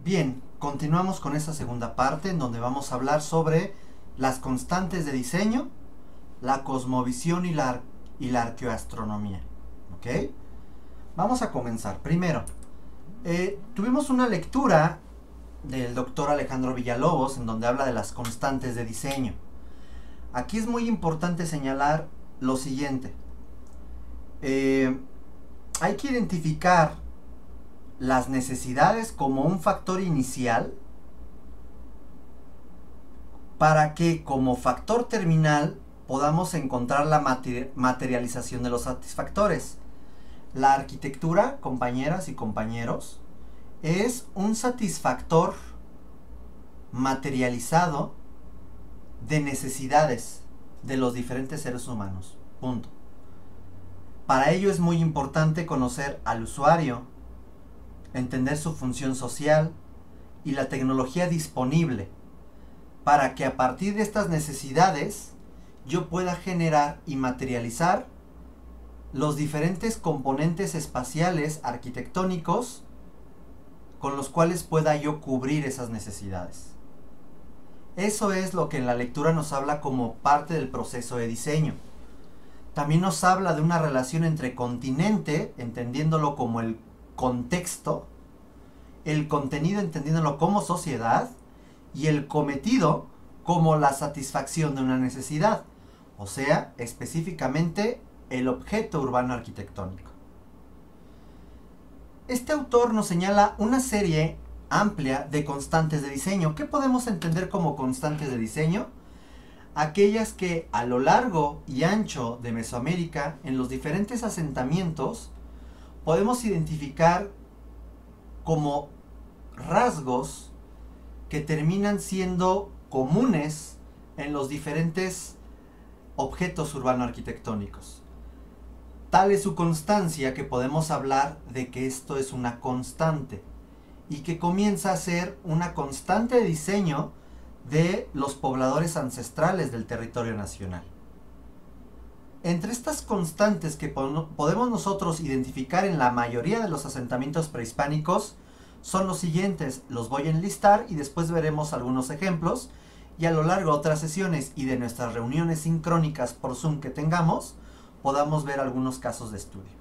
Bien, continuamos con esta segunda parte en donde vamos a hablar sobre las constantes de diseño, la cosmovisión y la arqueoastronomía. ¿Ok? Vamos a comenzar. Primero, tuvimos una lectura del doctor Alejandro Villalobos en donde habla de las constantes de diseño. Aquí es muy importante señalar lo siguiente. Hay que identificar las necesidades como un factor inicial para que como factor terminal podamos encontrar la materialización de los satisfactores. La arquitectura, compañeras y compañeros, es un satisfactor materializado de necesidades de los diferentes seres humanos. Punto. Para ello es muy importante conocer al usuario, entender su función social y la tecnología disponible para que a partir de estas necesidades yo pueda generar y materializar los diferentes componentes espaciales arquitectónicos con los cuales pueda yo cubrir esas necesidades. Eso es lo que en la lectura nos habla como parte del proceso de diseño. También nos habla de una relación entre continente, entendiéndolo como el contexto, el contenido entendiéndolo como sociedad y el cometido como la satisfacción de una necesidad, o sea, específicamente el objeto urbano arquitectónico. Este autor nos señala una serie amplia de constantes de diseño. ¿Qué podemos entender como constantes de diseño? Aquellas que a lo largo y ancho de Mesoamérica, en los diferentes asentamientos, podemos identificar como rasgos que terminan siendo comunes en los diferentes objetos urbano-arquitectónicos. Tal es su constancia que podemos hablar de que esto es una constante y que comienza a ser una constante de diseño de los pobladores ancestrales del territorio nacional. Entre estas constantes que podemos nosotros identificar en la mayoría de los asentamientos prehispánicos son los siguientes. Los voy a enlistar y después veremos algunos ejemplos, y a lo largo de otras sesiones y de nuestras reuniones sincrónicas por Zoom que tengamos, podamos ver algunos casos de estudio.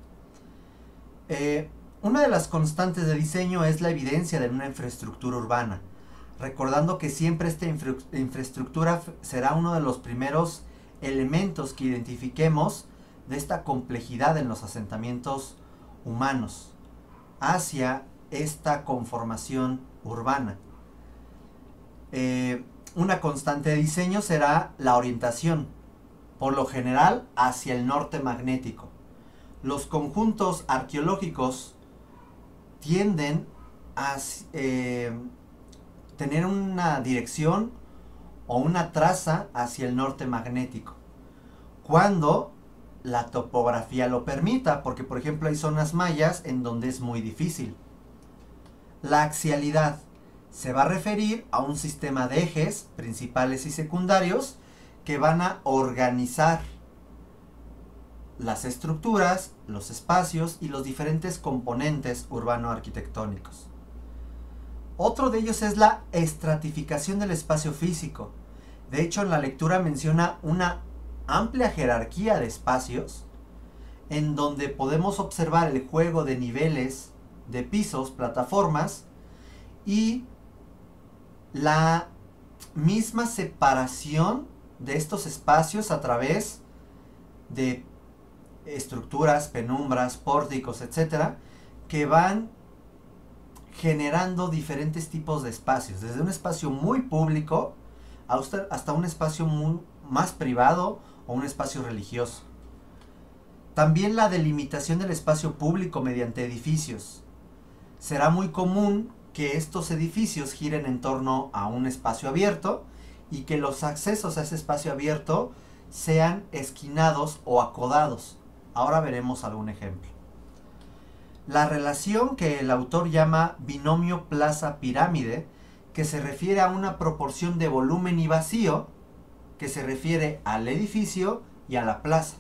Una de las constantes de diseño es la evidencia de una infraestructura urbana, recordando que siempre esta infraestructura será uno de los primeros elementos que identifiquemos de esta complejidad en los asentamientos humanos hacia esta conformación urbana. Una constante de diseño será la orientación, por lo general hacia el norte magnético. Los conjuntos arqueológicos tienden a tener una dirección o una traza hacia el norte magnético, cuando la topografía lo permita, porque por ejemplo hay zonas mayas en donde es muy difícil. La axialidad se va a referir a un sistema de ejes principales y secundarios que van a organizar las estructuras, los espacios y los diferentes componentes urbano-arquitectónicos. Otro de ellos es la estratificación del espacio físico. De hecho, en la lectura menciona una amplia jerarquía de espacios en donde podemos observar el juego de niveles, de pisos, plataformas y la misma separación de estos espacios a través de estructuras, penumbras, pórticos, etcétera, que van generando diferentes tipos de espacios, desde un espacio muy público hasta un espacio más privado o un espacio religioso. También la delimitación del espacio público mediante edificios. Será muy común que estos edificios giren en torno a un espacio abierto y que los accesos a ese espacio abierto sean esquinados o acodados. Ahora veremos algún ejemplo. La relación que el autor llama binomio plaza-pirámide, que se refiere a una proporción de volumen y vacío, que se refiere al edificio y a la plaza.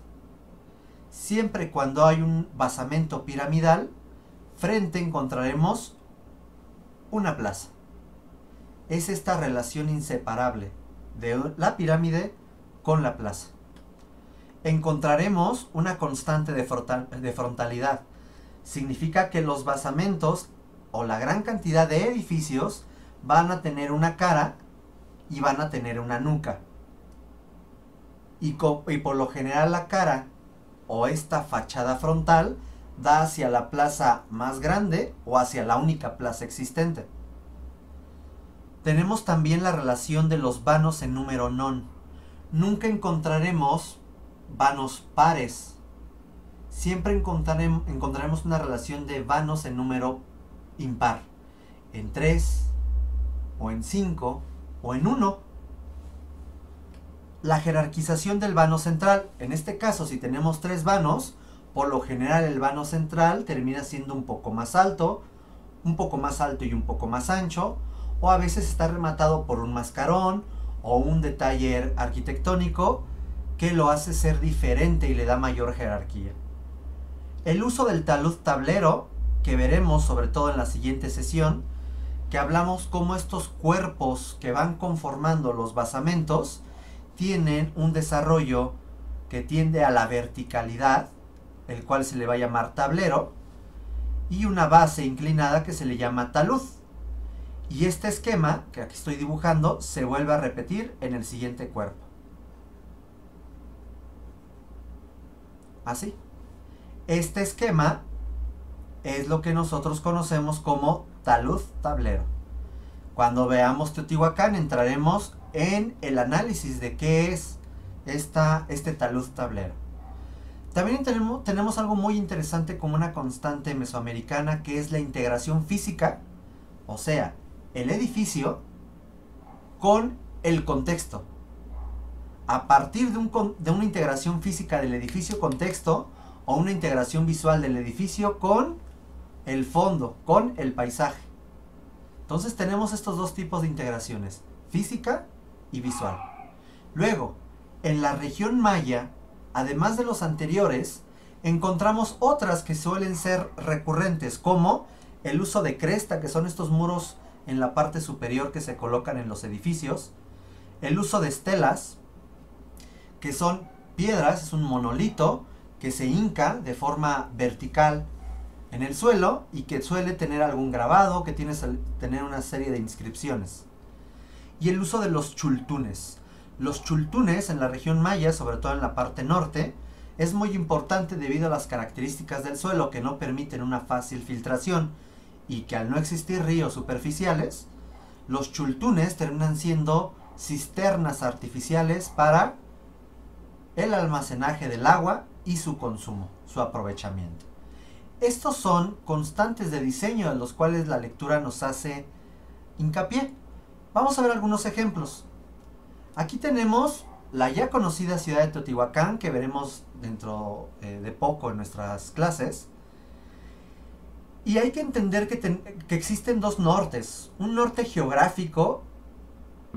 Siempre cuando hay un basamento piramidal, frente encontraremos una plaza. es esta relación inseparable de la pirámide con la plaza. Encontraremos una constante de frontalidad. Significa que los basamentos o la gran cantidad de edificios van a tener una cara y van a tener una nuca. Y por lo general la cara o esta fachada frontal da hacia la plaza más grande o hacia la única plaza existente. Tenemos también la relación de los vanos en número non. Nunca encontraremos vanos pares. Siempre encontraremos una relación de vanos en número impar. En 3, o en 5, o en 1. La jerarquización del vano central. En este caso, si tenemos 3 vanos, por lo general el vano central termina siendo un poco más alto y un poco más ancho, o a veces está rematado por un mascarón o un detalle arquitectónico que lo hace ser diferente y le da mayor jerarquía. El uso del talud tablero, que veremos sobre todo en la siguiente sesión, que hablamos cómo estos cuerpos que van conformando los basamentos tienen un desarrollo que tiende a la verticalidad, el cual se le va a llamar tablero, y una base inclinada que se le llama talud. Y este esquema, que aquí estoy dibujando, se vuelve a repetir en el siguiente cuerpo. Así. Este esquema es lo que nosotros conocemos como talud tablero. Cuando veamos Teotihuacán entraremos en el análisis de qué es este talud tablero. También tenemos algo muy interesante como una constante mesoamericana, que es la integración física, o sea, el edificio con el contexto. A partir de una integración física del edificio-contexto, o una integración visual del edificio con el fondo, con el paisaje. Entonces tenemos estos dos tipos de integraciones, física y visual. Luego, en la región maya, además de los anteriores, encontramos otras que suelen ser recurrentes, como el uso de cresta, que son estos muros en la parte superior que se colocan en los edificios, el uso de estelas, que son piedras, es un monolito que se hinca de forma vertical en el suelo y que suele tener algún grabado, que tiene tener una serie de inscripciones. Y el uso de los chultunes. Los chultunes en la región maya, sobre todo en la parte norte, es muy importante debido a las características del suelo que no permiten una fácil filtración y que al no existir ríos superficiales, los chultunes terminan siendo cisternas artificiales para el almacenaje del agua y su consumo, su aprovechamiento. Estos son constantes de diseño en los cuales la lectura nos hace hincapié. Vamos a ver algunos ejemplos. Aquí tenemos la ya conocida ciudad de Teotihuacán, que veremos dentro de poco en nuestras clases. Y hay que entender que existen dos nortes, un norte geográfico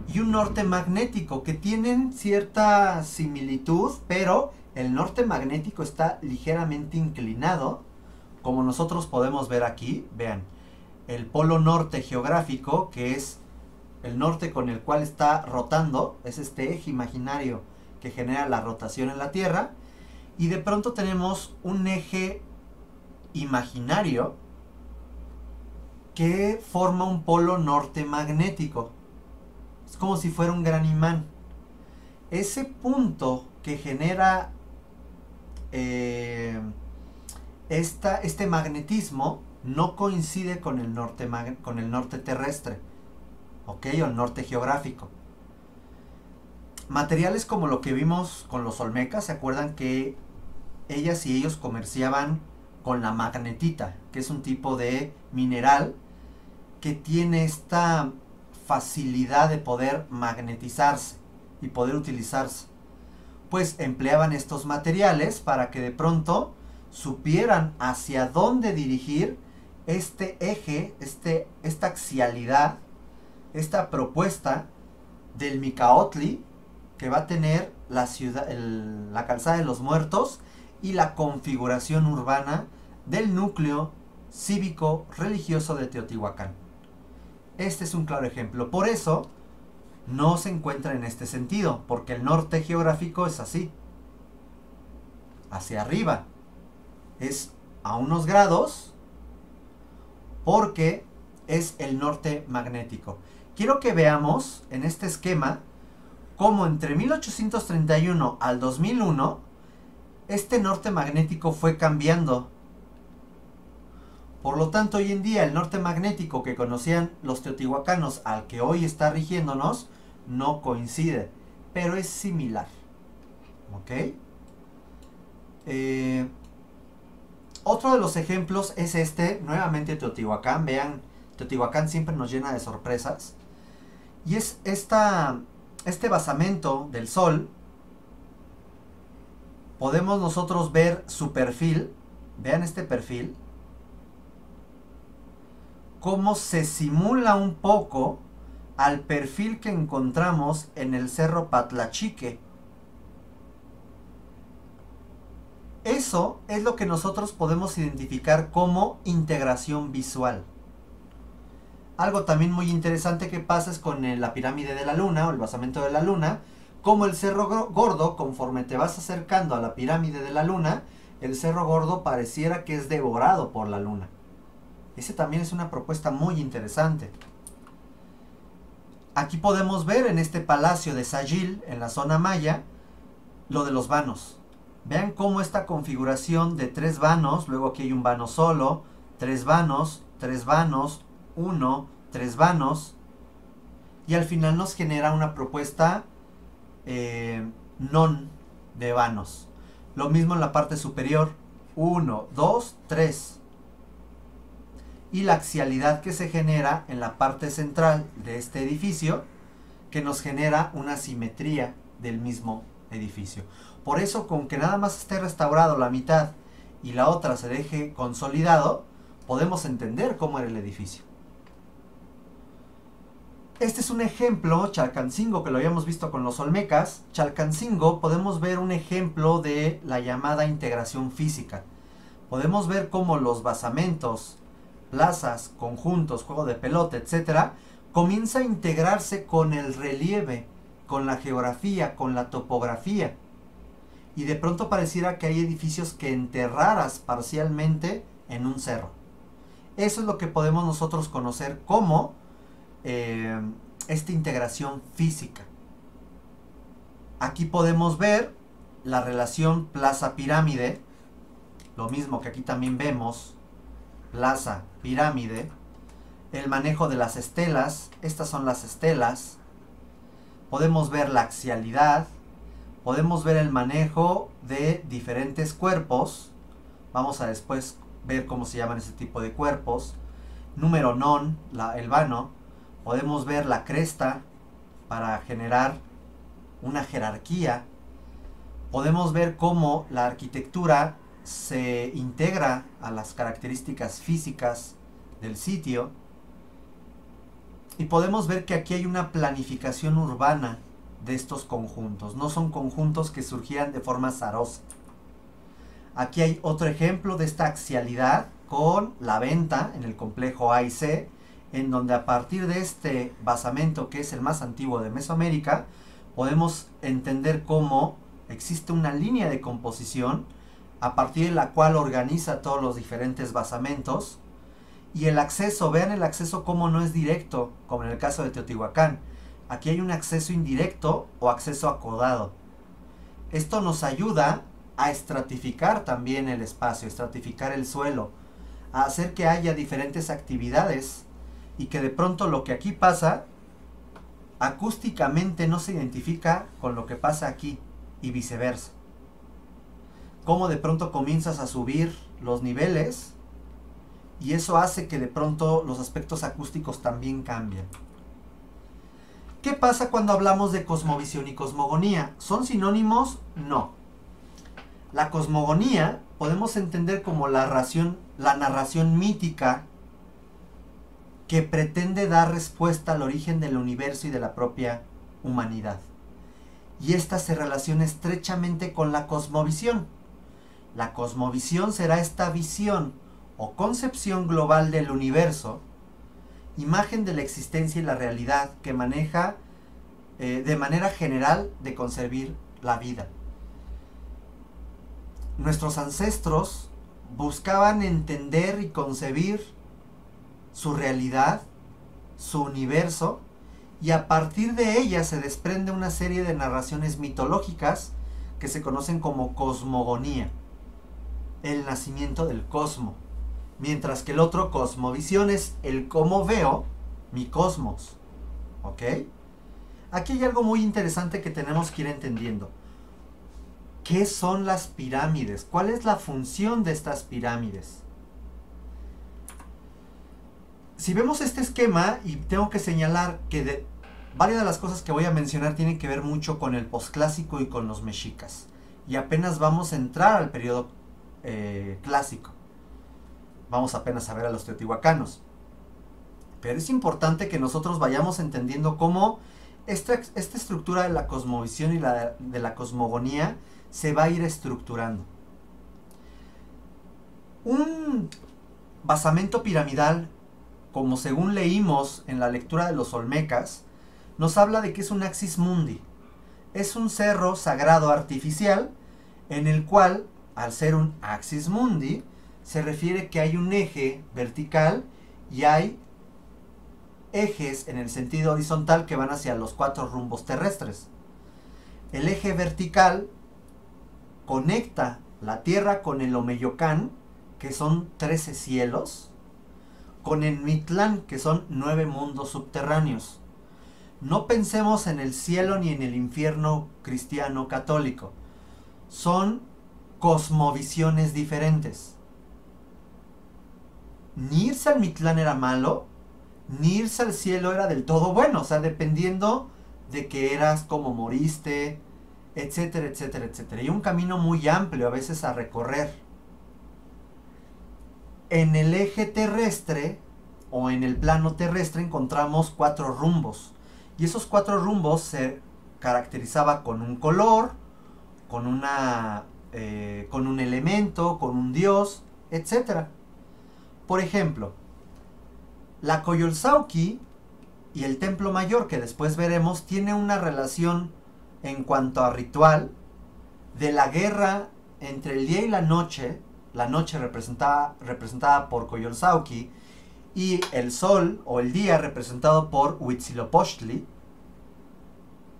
y un norte magnético, que tienen cierta similitud, pero el norte magnético está ligeramente inclinado, como nosotros podemos ver aquí. Vean, el polo norte geográfico, que es el norte con el cual está rotando, es este eje imaginario que genera la rotación en la Tierra, y de pronto tenemos un eje imaginario que forma un polo norte magnético. Es como si fuera un gran imán. Ese punto que genera este magnetismo no coincide con el norte terrestre, ¿ok? O el norte geográfico. Materiales como lo que vimos con los olmecas, ¿se acuerdan que ellas y ellos comerciaban con la magnetita, que es un tipo de mineral que tiene esta facilidad de poder magnetizarse y poder utilizarse? Pues empleaban estos materiales para que de pronto supieran hacia dónde dirigir este eje, esta axialidad, esta propuesta del Micaotli, que va a tener la ciudad, la calzada de los muertos y la configuración urbana del núcleo cívico religioso de Teotihuacán. Este es un claro ejemplo. Por eso no se encuentra en este sentido, porque el norte geográfico es así, hacia arriba. Es a unos grados porque es el norte magnético. Quiero que veamos en este esquema cómo entre 1831 al 2001 este norte magnético fue cambiando. Por lo tanto, hoy en día el norte magnético que conocían los teotihuacanos al que hoy está rigiéndonos no coincide, pero es similar. ¿Ok? Otro de los ejemplos es este, nuevamente Teotihuacán. Vean, Teotihuacán siempre nos llena de sorpresas. Y es este basamento del Sol. Podemos nosotros ver su perfil. Vean este perfil. Cómo se simula un poco al perfil que encontramos en el Cerro Patlachique. Eso es lo que nosotros podemos identificar como integración visual. Algo también muy interesante que pasa es con la pirámide de la Luna o el basamento de la Luna, como el Cerro Gordo, conforme te vas acercando a la pirámide de la Luna, el Cerro Gordo pareciera que es devorado por la Luna. Ese también es una propuesta muy interesante. Aquí podemos ver en este palacio de Sayil, en la zona maya, lo de los vanos. Vean cómo esta configuración de 3 vanos, luego aquí hay un vano solo, 3 vanos, 1, 3 vanos, y al final nos genera una propuesta non de vanos. Lo mismo en la parte superior, 1, 2, 3. Y la axialidad que se genera en la parte central de este edificio, que nos genera una simetría del mismo edificio. Por eso, con que nada más esté restaurado la mitad y la otra se deje consolidado, podemos entender cómo era el edificio. Este es un ejemplo, Chalcancingo, que lo habíamos visto con los olmecas. Chalcancingo, podemos ver un ejemplo de la llamada integración física. Podemos ver cómo los basamentos, plazas, conjuntos, juego de pelota, etcétera, comienza a integrarse con el relieve, con la geografía, con la topografía. Y de pronto pareciera que hay edificios que enterraras parcialmente en un cerro. Eso es lo que podemos nosotros conocer como esta integración física. Aquí podemos ver la relación plaza-pirámide, lo mismo que aquí también vemos, plaza-pirámide, el manejo de las estelas, estas son las estelas, podemos ver la axialidad, podemos ver el manejo de diferentes cuerpos, vamos a después ver cómo se llaman ese tipo de cuerpos, número non, el vano, podemos ver la cresta para generar una jerarquía, podemos ver cómo la arquitectura se integra a las características físicas del sitio, y podemos ver que aquí hay una planificación urbana de estos conjuntos, no son conjuntos que surgían de forma azarosa. Aquí hay otro ejemplo de esta axialidad con la venta en el complejo A y C, en donde a partir de este basamento, que es el más antiguo de Mesoamérica, podemos entender cómo existe una línea de composición a partir de la cual organiza todos los diferentes basamentos. Y el acceso, vean el acceso como no es directo, como en el caso de Teotihuacán. Aquí hay un acceso indirecto o acceso acodado. Esto nos ayuda a estratificar también el espacio, estratificar el suelo, a hacer que haya diferentes actividades y que de pronto lo que aquí pasa acústicamente no se identifica con lo que pasa aquí y viceversa. Cómo de pronto comienzas a subir los niveles y eso hace que de pronto los aspectos acústicos también cambien. ¿Qué pasa cuando hablamos de cosmovisión y cosmogonía? ¿Son sinónimos? No. La cosmogonía podemos entender como la narración mítica que pretende dar respuesta al origen del universo y de la propia humanidad. Y esta se relaciona estrechamente con la cosmovisión. La cosmovisión será esta visión o concepción global del universo imagen de la existencia y la realidad que maneja de manera general de concebir la vida. Nuestros ancestros buscaban entender y concebir su realidad, su universo, y a partir de ella se desprende una serie de narraciones mitológicas que se conocen como cosmogonía, el nacimiento del cosmos, mientras que el otro, cosmovisión, es el cómo veo mi cosmos. ¿Ok? Aquí hay algo muy interesante que tenemos que ir entendiendo. ¿Qué son las pirámides? ¿Cuál es la función de estas pirámides? Si vemos este esquema, y tengo que señalar que varias de las cosas que voy a mencionar tienen que ver mucho con el posclásico y con los mexicas. Y apenas vamos a entrar al periodo clásico. Vamos apenas a ver a los teotihuacanos. Pero es importante que nosotros vayamos entendiendo cómo esta estructura de la cosmovisión y de la cosmogonía se va a ir estructurando. Un basamento piramidal, como según leímos en la lectura de los olmecas, nos habla de que es un axis mundi. Es un cerro sagrado artificial en el cual, al ser un axis mundi, se refiere que hay un eje vertical y hay ejes en el sentido horizontal que van hacia los 4 rumbos terrestres. El eje vertical conecta la Tierra con el Omeyocán, que son 13 cielos, con el Mictlán, que son 9 mundos subterráneos. No pensemos en el cielo ni en el infierno cristiano católico. Son cosmovisiones diferentes. Ni irse al Mictlán era malo, ni irse al cielo era del todo bueno. O sea, dependiendo de que eras, cómo moriste, etcétera, etcétera, etcétera. Y un camino muy amplio a veces a recorrer. En el eje terrestre o en el plano terrestre encontramos 4 rumbos. Y esos 4 rumbos se caracterizaba con un color, con un elemento, con un dios, etc. Por ejemplo, la Coyolxauhqui y el Templo Mayor, que después veremos, tiene una relación en cuanto a ritual de la guerra entre el día y la noche representada por Coyolxauhqui, y el sol o el día representado por Huitzilopochtli,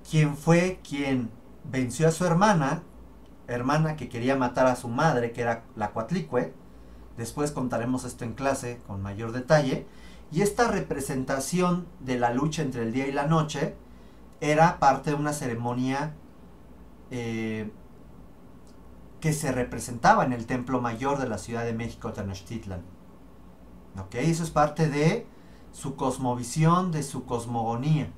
quien fue quien venció a su hermana que quería matar a su madre, que era la Coatlicue. Después contaremos esto en clase con mayor detalle. Y esta representación de la lucha entre el día y la noche era parte de una ceremonia que se representaba en el Templo Mayor de la Ciudad de México, Tenochtitlan. ¿Ok? Eso es parte de su cosmovisión, de su cosmogonía.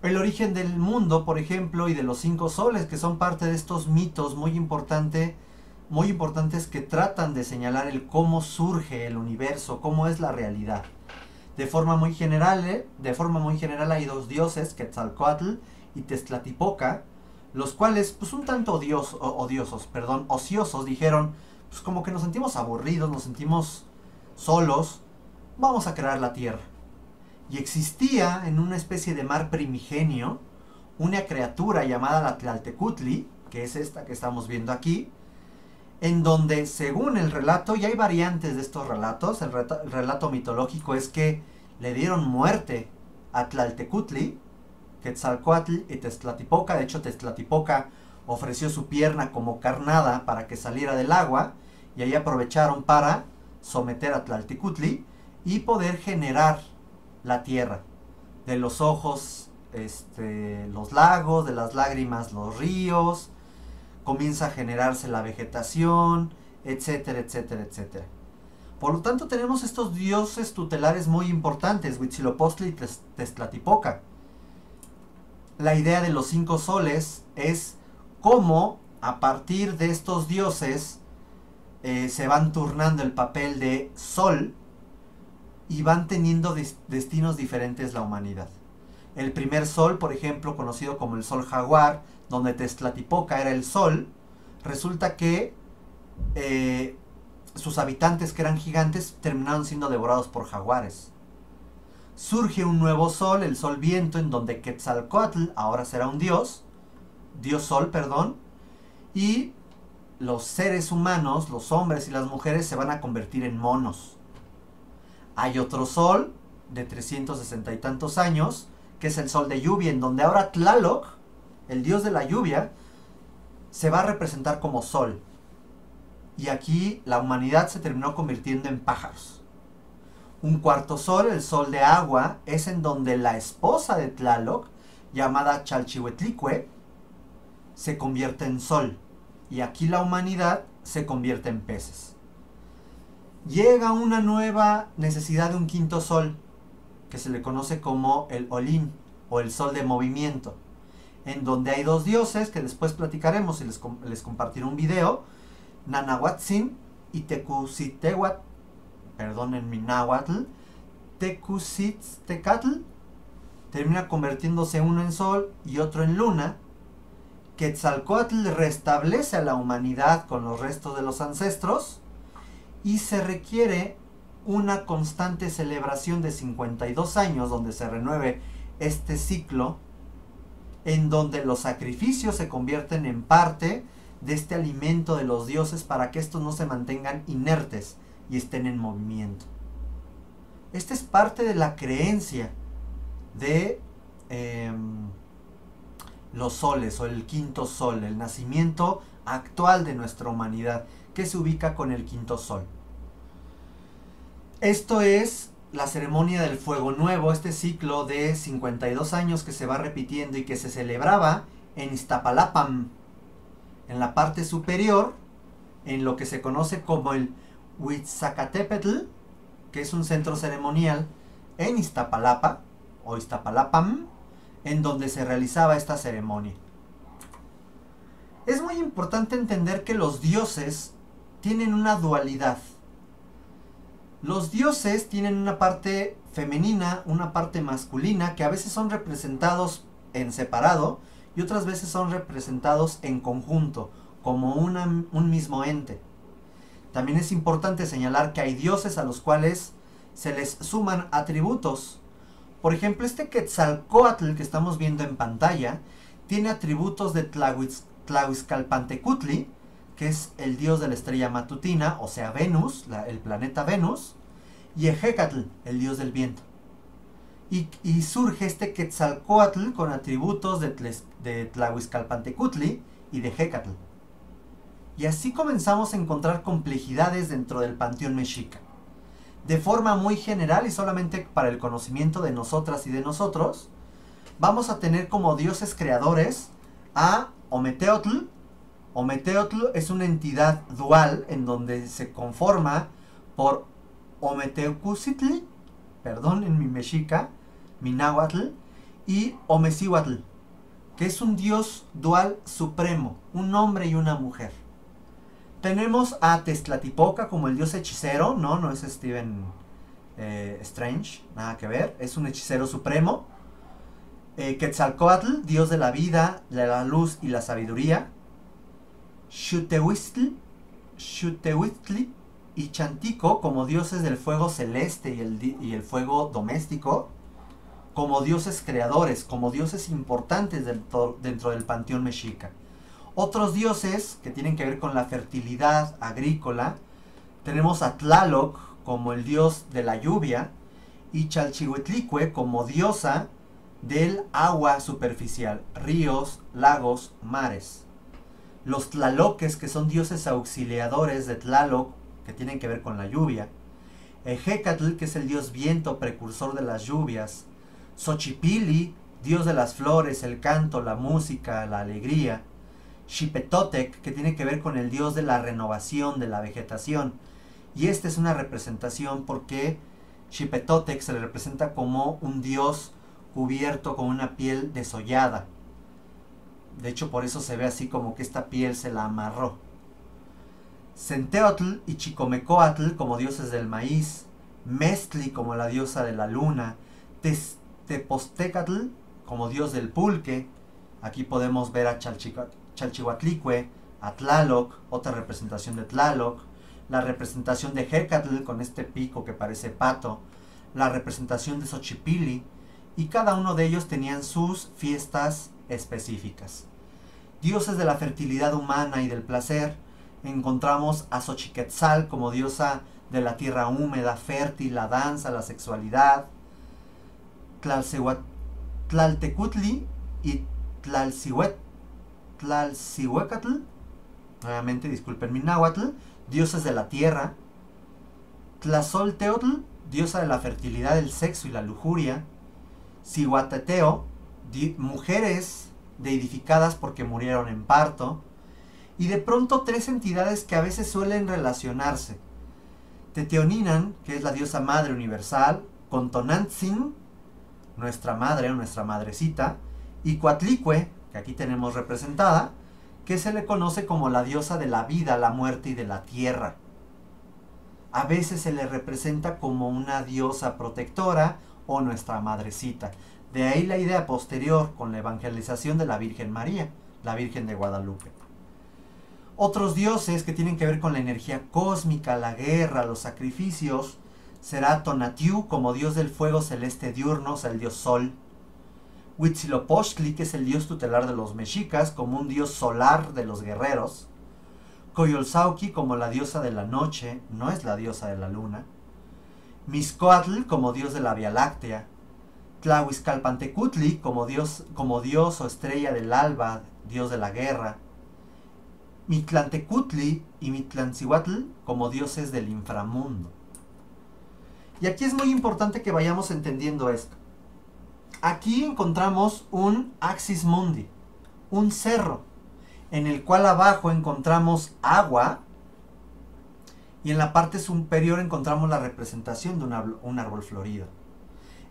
El origen del mundo, por ejemplo, y de los 5 soles, que son parte de estos mitos muy importantes que tratan de señalar el cómo surge el universo, cómo es la realidad. De forma muy general hay 2 dioses, Quetzalcóatl y Tezcatlipoca, los cuales, pues un tanto ociosos, dijeron, pues como que nos sentimos aburridos, nos sentimos solos, vamos a crear la tierra. Y existía en una especie de mar primigenio una criatura llamada la Tlaltecutli, que es esta que estamos viendo aquí, en donde, según el relato, y hay variantes de estos relatos, el relato mitológico es que le dieron muerte a Tlaltecutli, Quetzalcóatl y Tezcatlipoca. De hecho, Tezcatlipoca ofreció su pierna como carnada para que saliera del agua, y ahí aprovecharon para someter a Tlaltecutli y poder generar la tierra. De los ojos, los lagos, de las lágrimas, los ríos, comienza a generarse la vegetación, etcétera, etcétera, etcétera. Por lo tanto, tenemos estos dioses tutelares muy importantes, Huitzilopochtli y Tezcatlipoca. La idea de los 5 soles es cómo, a partir de estos dioses, se van turnando el papel de sol y van teniendo destinos diferentes la humanidad. El primer sol, por ejemplo, conocido como el sol jaguar, donde Tezcatlipoca era el sol, resulta que sus habitantes, que eran gigantes, terminaron siendo devorados por jaguares. Surge un nuevo sol, el sol viento, en donde Quetzalcóatl ahora será un dios sol, perdón, y los seres humanos, los hombres y las mujeres, se van a convertir en monos. Hay otro sol de 360 y tantos años, que es el sol de lluvia, en donde ahora Tlaloc, el dios de la lluvia, se va a representar como sol. Y aquí la humanidad se terminó convirtiendo en pájaros. Un cuarto sol, el sol de agua, es en donde la esposa de Tlaloc, llamada Chalchihuetlicue, se convierte en sol. Y aquí la humanidad se convierte en peces. Llega una nueva necesidad de un quinto sol, que se le conoce como el Olin, o el sol de movimiento, en donde hay dos dioses que después platicaremos y les compartiré un video, Nanahuatzin y Tecusitehuatl, perdonen mi náhuatl, Tecusitztecatl, termina convirtiéndose uno en sol y otro en luna. Quetzalcóatl restablece a la humanidad con los restos de los ancestros y se requiere una constante celebración de 52 años donde se renueve este ciclo, en donde los sacrificios se convierten en parte de este alimento de los dioses para que estos no se mantengan inertes y estén en movimiento. Esta es parte de la creencia de los soles o el quinto sol, el nacimiento actual de nuestra humanidad, que se ubica con el quinto sol. Esto es la ceremonia del fuego nuevo, este ciclo de 52 años que se va repitiendo y que se celebraba en Iztapalapam, en la parte superior, en lo que se conoce como el Huitzacatepetl, que es un centro ceremonial en Iztapalapa o Iztapalapam, en donde se realizaba esta ceremonia. Es muy importante entender que los dioses tienen una dualidad. Los dioses tienen una parte femenina, una parte masculina, que a veces son representados en separado y otras veces son representados en conjunto, como un mismo ente. También es importante señalar que hay dioses a los cuales se les suman atributos. Por ejemplo, este Quetzalcóatl que estamos viendo en pantalla tiene atributos de Tlahuizcalpantecutli, que es el dios de la estrella matutina, o sea Venus, el planeta Venus, y Ejecatl, el dios del viento. Y surge este Quetzalcóatl con atributos de Tlahuizcalpantecutli y de Ejecatl. Y así comenzamos a encontrar complejidades dentro del panteón mexica. De forma muy general y solamente para el conocimiento de nosotras y de nosotros, vamos a tener como dioses creadores a Ometeotl. Ometeotl es una entidad dual en donde se conforma por Ometeucuzitli, perdón en mi mexica, mi náhuatl, y Omecihuatl, que es un dios dual supremo, un hombre y una mujer. Tenemos a Tezcatlipoca como el dios hechicero, no es Stephen Strange, nada que ver, es un hechicero supremo. Quetzalcóatl, dios de la vida, de la luz y la sabiduría. Xutehuistli y Chantico como dioses del fuego celeste y el fuego doméstico, como dioses creadores, como dioses importantes dentro del panteón mexica. Otros dioses que tienen que ver con la fertilidad agrícola, tenemos a Tlaloc como el dios de la lluvia y Chalchihuetlicue como diosa del agua superficial, ríos, lagos, mares. Los Tlaloques, que son dioses auxiliadores de Tlaloc, que tienen que ver con la lluvia. Ejecatl, que es el dios viento, precursor de las lluvias. Xochipilli, dios de las flores, el canto, la música, la alegría. Xipetotec, que tiene que ver con el dios de la renovación, de la vegetación. Y esta es una representación porque Xipetotec se le representa como un dios cubierto con una piel desollada. De hecho, por eso se ve así como que esta piel se la amarró. Centeotl y Chicomecoatl como dioses del maíz. Mestli como la diosa de la luna. Tepostecatl como dios del pulque. Aquí podemos ver a Chalchihuatlicue, a Tlaloc, otra representación de Tlaloc. la representación de Hecatl con este pico que parece pato, la representación de Xochipilli, y cada uno de ellos tenían sus fiestas específicas. Dioses de la fertilidad humana y del placer, encontramos a Xochiquetzal como diosa de la tierra húmeda, fértil, la danza, la sexualidad. Tlaltecutli y Tlalcihuecatl, nuevamente disculpen mi náhuatl, dioses de la tierra. Tlazolteotl, diosa de la fertilidad, el sexo y la lujuria. Cihuateteo, mujeres deidificadas porque murieron en parto. Y de pronto tres entidades que a veces suelen relacionarse. Teteoninan, que es la diosa madre universal, con Tonantzin, nuestra madre o nuestra madrecita, y Coatlicue, que aquí tenemos representada, que se le conoce como la diosa de la vida, la muerte y de la tierra. A veces se le representa como una diosa protectora o nuestra madrecita. De ahí la idea posterior con la evangelización de la Virgen María, la Virgen de Guadalupe. Otros dioses que tienen que ver con la energía cósmica, la guerra, los sacrificios, será Tonatiuh como dios del fuego celeste diurno, o sea, el dios sol. Huitzilopochtli, que es el dios tutelar de los mexicas, como un dios solar de los guerreros. Coyolxauhqui como la diosa de la noche, no es la diosa de la luna. Mixcoatl como dios de la Vía Láctea. Tlahuizcalpantecutli como dios o estrella del alba, dios de la guerra. Mictlantecutli y Mictlancihuatl como dioses del inframundo. Y aquí es muy importante que vayamos entendiendo esto. Aquí encontramos un Axis Mundi, un cerro, en el cual abajo encontramos agua y en la parte superior encontramos la representación de un árbol florido.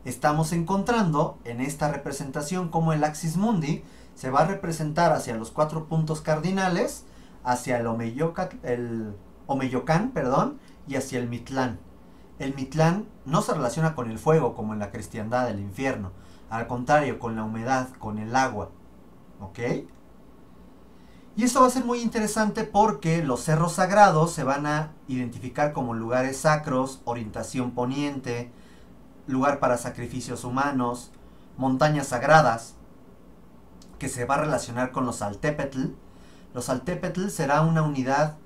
Estamos encontrando en esta representación cómo el Axis Mundi se va a representar hacia los 4 puntos cardinales, hacia el Omeyocán, y hacia el Mitlán. El Mitlán no se relaciona con el fuego como en la cristiandad del infierno, al contrario, con la humedad, con el agua. ¿Ok? Y esto va a ser muy interesante porque los cerros sagrados se van a identificar como lugares sacros, orientación poniente, lugar para sacrificios humanos, montañas sagradas, que se va a relacionar con los Altepetl. Los Altepetl será una unidad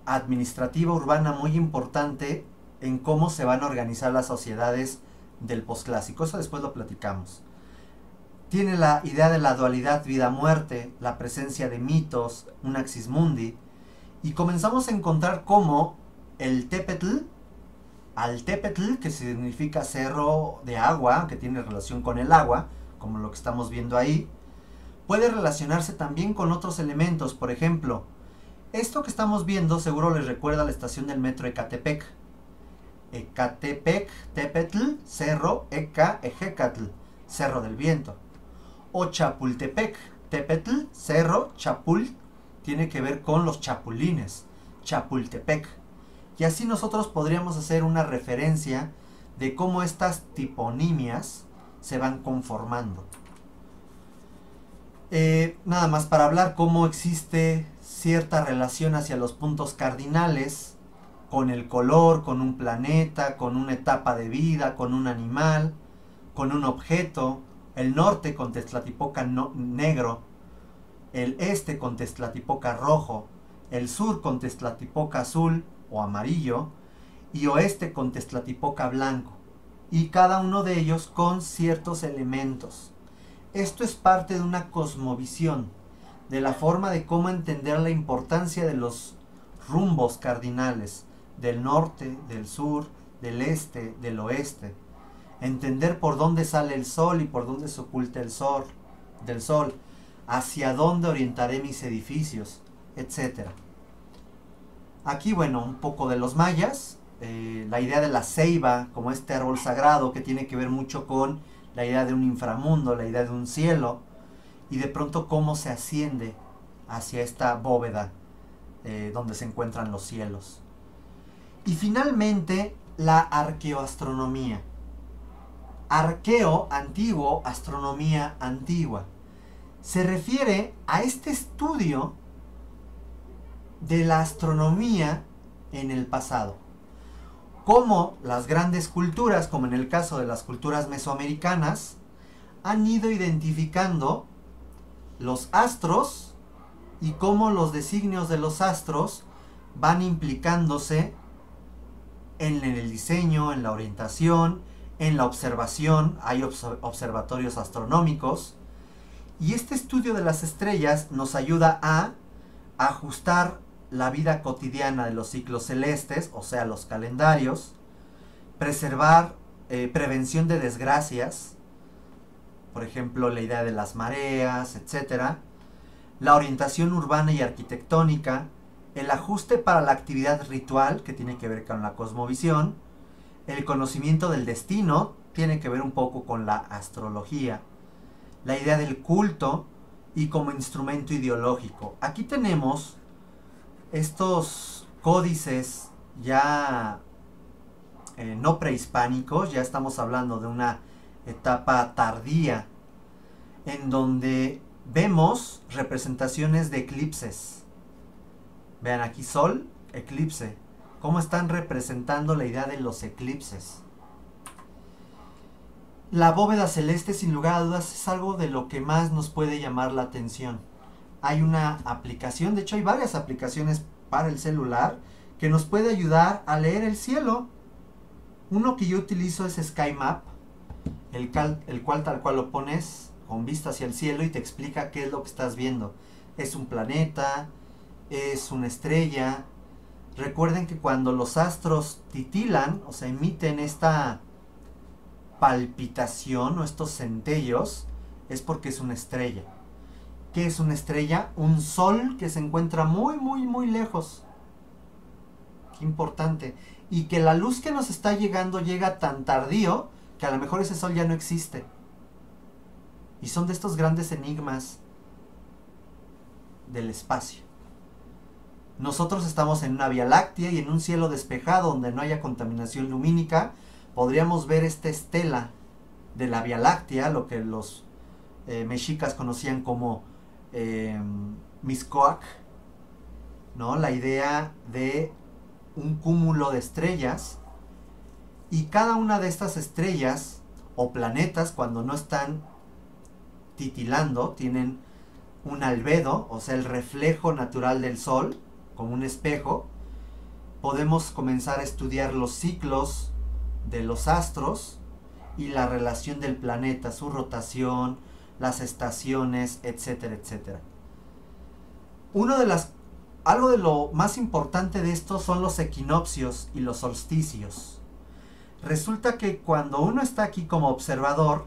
administrativa urbana muy importante en cómo se van a organizar las sociedades del posclásico. Eso después lo platicamos. Tiene la idea de la dualidad vida-muerte, la presencia de mitos, un Axis Mundi, y comenzamos a encontrar cómo el Tepetl, Altepetl, que significa cerro de agua, que tiene relación con el agua, como lo que estamos viendo ahí, puede relacionarse también con otros elementos. Por ejemplo, esto que estamos viendo seguro les recuerda a la estación del metro Ecatepec. Ecatepec, Tepetl, cerro, Eca, Ejecatl, cerro del viento. O Chapultepec, Tepetl, cerro, Chapul, tiene que ver con los chapulines, Chapultepec. Y así nosotros podríamos hacer una referencia de cómo estas tiponimias se van conformando. Nada más para hablar cómo existe cierta relación hacia los puntos cardinales, con el color, con un planeta, con una etapa de vida, con un animal, con un objeto. El norte con Tezcatlipoca negro, el este con Tezcatlipoca rojo, el sur con Tezcatlipoca azul o amarillo, y oeste con Tezcatlipoca blanco, y cada uno de ellos con ciertos elementos. Esto es parte de una cosmovisión, de la forma de cómo entender la importancia de los rumbos cardinales, del norte, del sur, del este, del oeste. Entender por dónde sale el sol y por dónde se oculta el sol, del sol, hacia dónde orientaré mis edificios, etc. Aquí, bueno, un poco de los mayas, la idea de la ceiba como este árbol sagrado que tiene que ver mucho con la idea de un inframundo, la idea de un cielo, y de pronto cómo se asciende hacia esta bóveda donde se encuentran los cielos. Y finalmente, la arqueoastronomía. Arqueo, antiguo, astronomía antigua. Se refiere a este estudio de la astronomía en el pasado. Cómo las grandes culturas, como en el caso de las culturas mesoamericanas, han ido identificando los astros y cómo los designios de los astros van implicándose en el diseño, en la orientación, en la observación. Hay observatorios astronómicos. Y este estudio de las estrellas nos ayuda a ajustar la vida cotidiana de los ciclos celestes, o sea, los calendarios, preservar prevención de desgracias, por ejemplo, la idea de las mareas, etc. La orientación urbana y arquitectónica, el ajuste para la actividad ritual, que tiene que ver con la cosmovisión, el conocimiento del destino, tiene que ver un poco con la astrología, la idea del culto y como instrumento ideológico. Aquí tenemos estos códices ya no prehispánicos, ya estamos hablando de una etapa tardía, en donde vemos representaciones de eclipses. Vean aquí sol, eclipse. ¿Cómo están representando la idea de los eclipses? La bóveda celeste, sin lugar a dudas, es algo de lo que más nos puede llamar la atención. Hay una aplicación, de hecho hay varias aplicaciones para el celular que nos puede ayudar a leer el cielo. Uno que yo utilizo es SkyMap, el cual tal cual lo pones con vista hacia el cielo y te explica qué es lo que estás viendo. Es un planeta, es una estrella. Recuerden que cuando los astros titilan, o sea, emiten esta palpitación o estos centellos, es porque es una estrella. ¿Qué es una estrella? Un sol que se encuentra muy, muy, muy lejos. Qué importante. Y que la luz que nos está llegando llega tan tardío que a lo mejor ese sol ya no existe. Y son de estos grandes enigmas del espacio. Nosotros estamos en una Vía Láctea y en un cielo despejado donde no haya contaminación lumínica. Podríamos ver esta estela de la Vía Láctea, lo que los mexicas conocían como Mixcoac, ¿no? La idea de un cúmulo de estrellas, y cada una de estas estrellas o planetas, cuando no están titilando, tienen un albedo, o sea, el reflejo natural del sol, como un espejo. Podemos comenzar a estudiar los ciclos de los astros y la relación del planeta, su rotación, las estaciones, etcétera, etcétera. Algo de lo más importante de esto son los equinoccios y los solsticios. Resulta que cuando uno está aquí como observador,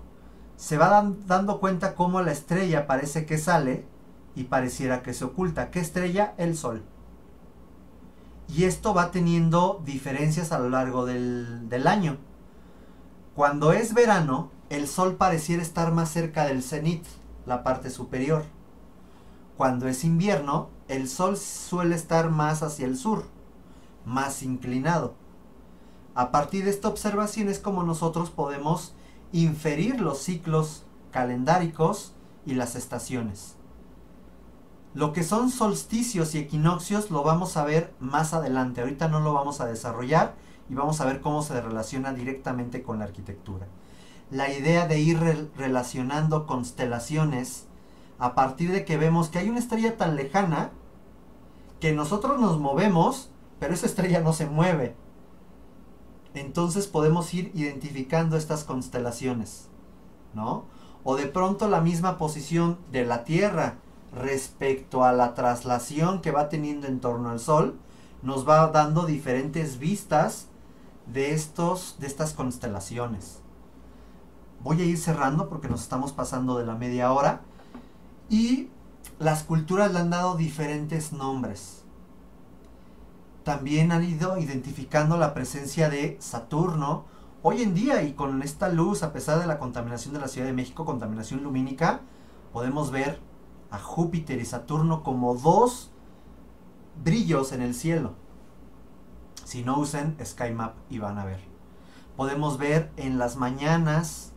se va dando cuenta cómo la estrella parece que sale y pareciera que se oculta. ¿Qué estrella? El sol. Y esto va teniendo diferencias a lo largo del año. Cuando es verano, el sol pareciera estar más cerca del cenit, la parte superior. Cuando es invierno, el sol suele estar más hacia el sur, más inclinado. A partir de esta observación es como nosotros podemos inferir los ciclos calendáricos y las estaciones. Lo que son solsticios y equinoccios lo vamos a ver más adelante. Ahorita no lo vamos a desarrollar y vamos a ver cómo se relaciona directamente con la arquitectura. La idea de ir relacionando constelaciones a partir de que vemos que hay una estrella tan lejana que nosotros nos movemos, pero esa estrella no se mueve. Entonces podemos ir identificando estas constelaciones, ¿no? O de pronto la misma posición de la Tierra respecto a la traslación que va teniendo en torno al Sol nos va dando diferentes vistas de estas constelaciones. Voy a ir cerrando porque nos estamos pasando de la media hora. Y las culturas le han dado diferentes nombres. También han ido identificando la presencia de Saturno. Hoy en día, y con esta luz, a pesar de la contaminación de la Ciudad de México, contaminación lumínica, podemos ver a Júpiter y Saturno como dos brillos en el cielo. Si no, usen SkyMap y van a ver. Podemos ver en las mañanas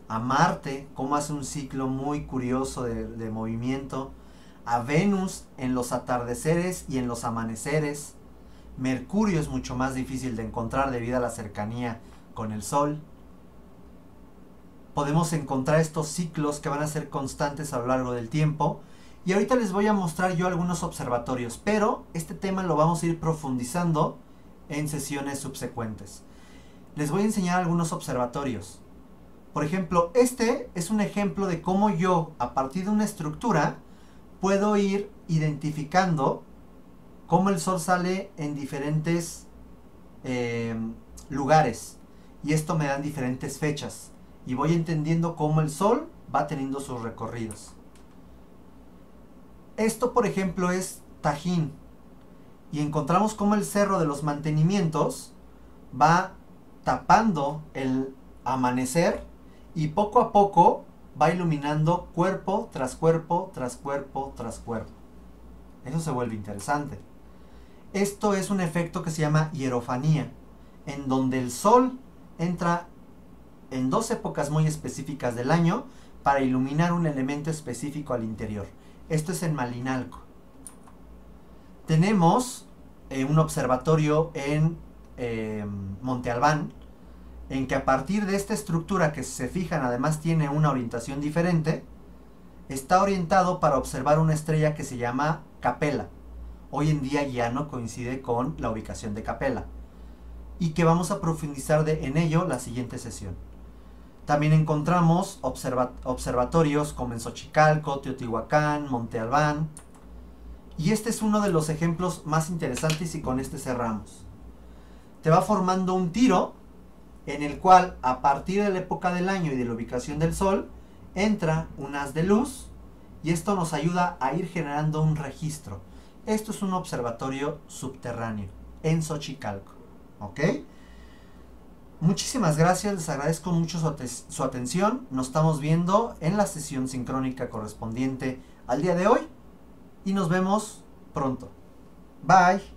a Marte, cómo hace un ciclo muy curioso de movimiento, a Venus en los atardeceres y en los amaneceres, Mercurio es mucho más difícil de encontrar debido a la cercanía con el Sol. Podemos encontrar estos ciclos que van a ser constantes a lo largo del tiempo. Y ahorita les voy a mostrar yo algunos observatorios, pero este tema lo vamos a ir profundizando en sesiones subsecuentes. Les voy a enseñar algunos observatorios. Por ejemplo, este es un ejemplo de cómo yo, a partir de una estructura, puedo ir identificando cómo el Sol sale en diferentes lugares. Y esto me dan diferentes fechas. Y voy entendiendo cómo el Sol va teniendo sus recorridos. Esto, por ejemplo, es Tajín. Y encontramos cómo el cerro de los mantenimientos va tapando el amanecer y poco a poco va iluminando cuerpo tras cuerpo, tras cuerpo, tras cuerpo. Eso se vuelve interesante. Esto es un efecto que se llama hierofanía, en donde el Sol entra en dos épocas muy específicas del año para iluminar un elemento específico al interior. Esto es en Malinalco. Tenemos un observatorio en Monte Albán, en que a partir de esta estructura, que si se fijan además tiene una orientación diferente, está orientado para observar una estrella que se llama Capella. Hoy en día ya no coincide con la ubicación de Capella, y que vamos a profundizar en ello la siguiente sesión. También encontramos observatorios como en Xochicalco, Teotihuacán, Monte Albán. Y este es uno de los ejemplos más interesantes y con este cerramos. Te va formando un tiro en el cual a partir de la época del año y de la ubicación del Sol entra un haz de luz y esto nos ayuda a ir generando un registro. Esto es un observatorio subterráneo en Xochicalco. ¿Ok? Muchísimas gracias, les agradezco mucho su atención. Nos estamos viendo en la sesión sincrónica correspondiente al día de hoy y nos vemos pronto. Bye.